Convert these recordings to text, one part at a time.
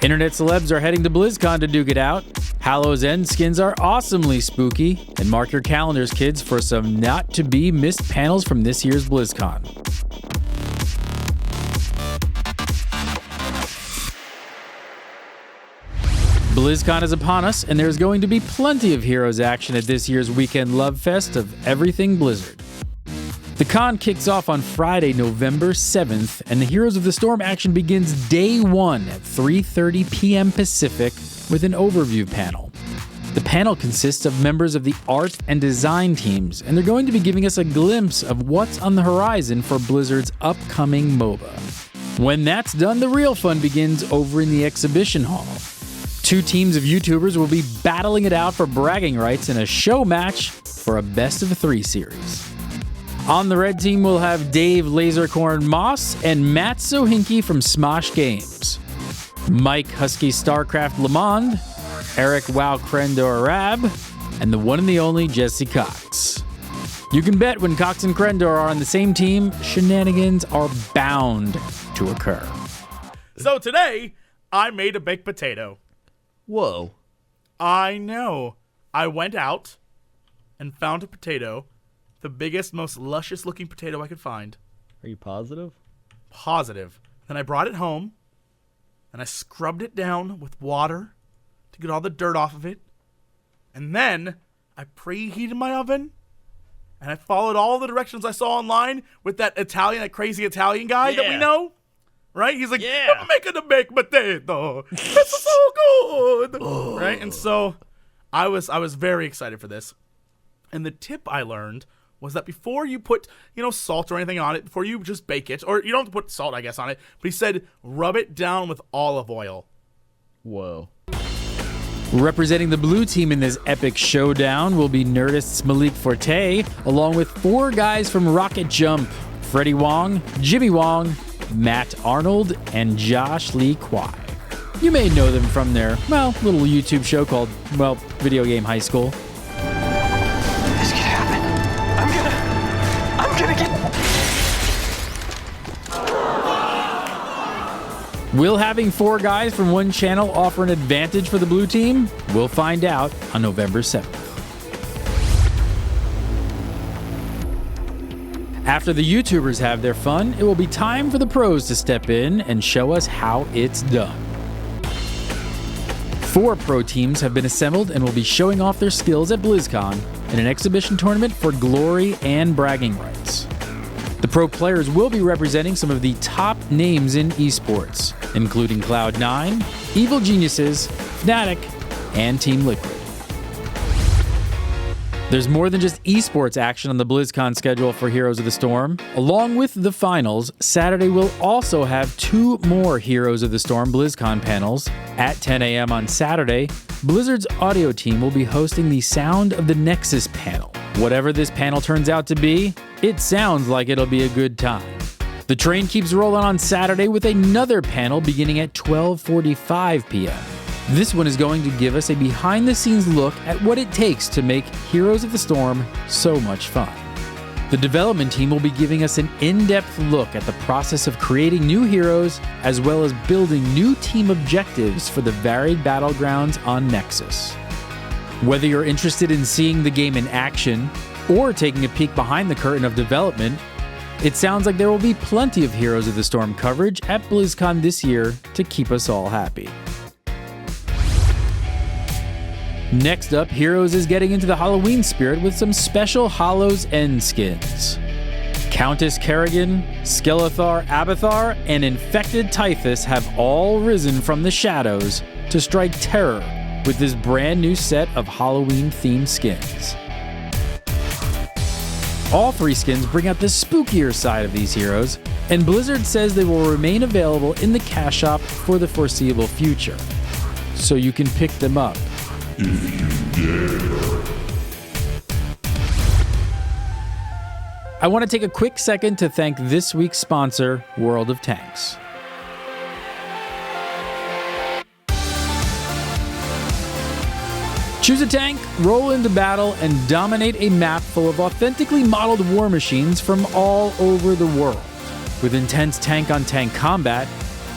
Internet celebs are heading to BlizzCon to duke it out. Hallow's End skins are awesomely spooky. And mark your calendars, kids, for some not-to-be-missed panels from this year's BlizzCon. BlizzCon is upon us, and there's going to be plenty of Heroes action at this year's weekend love fest of everything Blizzard. The con kicks off on Friday, November 7th, and the Heroes of the Storm action begins day one at 3:30 p.m. Pacific with an overview panel. The panel consists of members of the art and design teams, and they're going to be giving us a glimpse of what's on the horizon for Blizzard's upcoming MOBA. When that's done, the real fun begins over in the exhibition hall. Two teams of YouTubers will be battling it out for bragging rights in a show match for a best-of-3 series. On the red team, we'll have Dave Lasercorn Moss and Matt Sohinki from Smosh Games, Mike Husky StarCraft Lamond, Eric Wow Krendor Arab, and the one and the only Jesse Cox. You can bet when Cox and Krendor are on the same team, shenanigans are bound to occur. So today, I made a baked potato. Whoa. I know. I went out and found a potato, the biggest, most luscious looking potato I could find. Are you positive? Positive. Then I brought it home and I scrubbed it down with water to get all the dirt off of it. And then I preheated my oven and I followed all the directions I saw online with that crazy Italian guy that we know. Right? He's like, I'm making a baked potato. This is so good. Right? And so I was very excited for this. And the tip I learned was that before you put, salt or anything on it, before you just bake it, or you don't have to put salt, I guess, on it, but he said, rub it down with olive oil. Whoa. Representing the blue team in this epic showdown will be Nerdist's Malik Forte, along with 4 guys from Rocket Jump, Freddie Wong, Jimmy Wong, Matt Arnold, and Josh Lee Kwai. You may know them from their, little YouTube show called, Video Game High School. This could happen. I'm gonna get... Will having 4 guys from one channel offer an advantage for the blue team? We'll find out on November 7th. After the YouTubers have their fun, it will be time for the pros to step in and show us how it's done. 4 pro teams have been assembled and will be showing off their skills at BlizzCon in an exhibition tournament for glory and bragging rights. The pro players will be representing some of the top names in esports, including Cloud9, Evil Geniuses, Fnatic, and Team Liquid. There's more than just esports action on the BlizzCon schedule for Heroes of the Storm. Along with the finals, Saturday will also have 2 more Heroes of the Storm BlizzCon panels. At 10 a.m. on Saturday, Blizzard's audio team will be hosting the Sound of the Nexus panel. Whatever this panel turns out to be, it sounds like it'll be a good time. The train keeps rolling on Saturday with another panel beginning at 12:45 p.m. This one is going to give us a behind-the-scenes look at what it takes to make Heroes of the Storm so much fun. The development team will be giving us an in-depth look at the process of creating new heroes, as well as building new team objectives for the varied battlegrounds on Nexus. Whether you're interested in seeing the game in action, or taking a peek behind the curtain of development, it sounds like there will be plenty of Heroes of the Storm coverage at BlizzCon this year to keep us all happy. Next up, Heroes is getting into the Halloween spirit with some special Hallow's End skins. Countess Kerrigan, Skeletor Abathar, and Infected Typhus have all risen from the shadows to strike terror with this brand new set of Halloween-themed skins. All 3 skins bring out the spookier side of these heroes, and Blizzard says they will remain available in the cash shop for the foreseeable future, so you can pick them up if you dare. I want to take a quick second to thank this week's sponsor, World of Tanks. Choose a tank, roll into battle, and dominate a map full of authentically modeled war machines from all over the world. With intense tank-on-tank combat,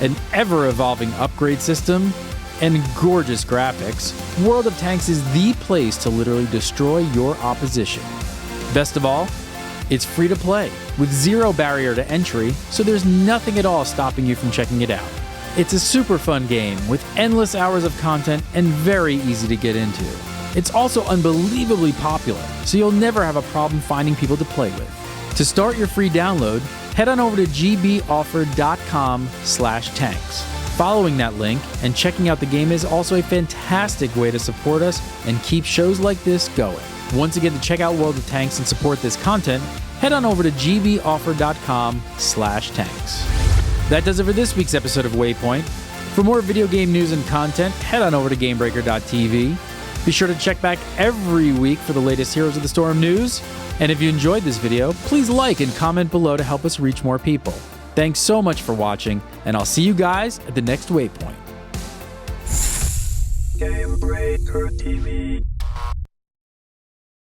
an ever-evolving upgrade system, and gorgeous graphics, World of Tanks is the place to literally destroy your opposition. Best of all, it's free to play, with zero barrier to entry, so there's nothing at all stopping you from checking it out. It's a super fun game with endless hours of content and very easy to get into. It's also unbelievably popular, so you'll never have a problem finding people to play with. To start your free download, head on over to gboffer.com/tanks. Following that link and checking out the game is also a fantastic way to support us and keep shows like this going. Once again, to check out World of Tanks and support this content, head on over to gboffer.com/tanks. That does it for this week's episode of Waypoint. For more video game news and content, head on over to gamebreaker.tv. Be sure to check back every week for the latest Heroes of the Storm news. And if you enjoyed this video, please like and comment below to help us reach more people. Thanks so much for watching, and I'll see you guys at the next Waypoint. Game Breaker TV.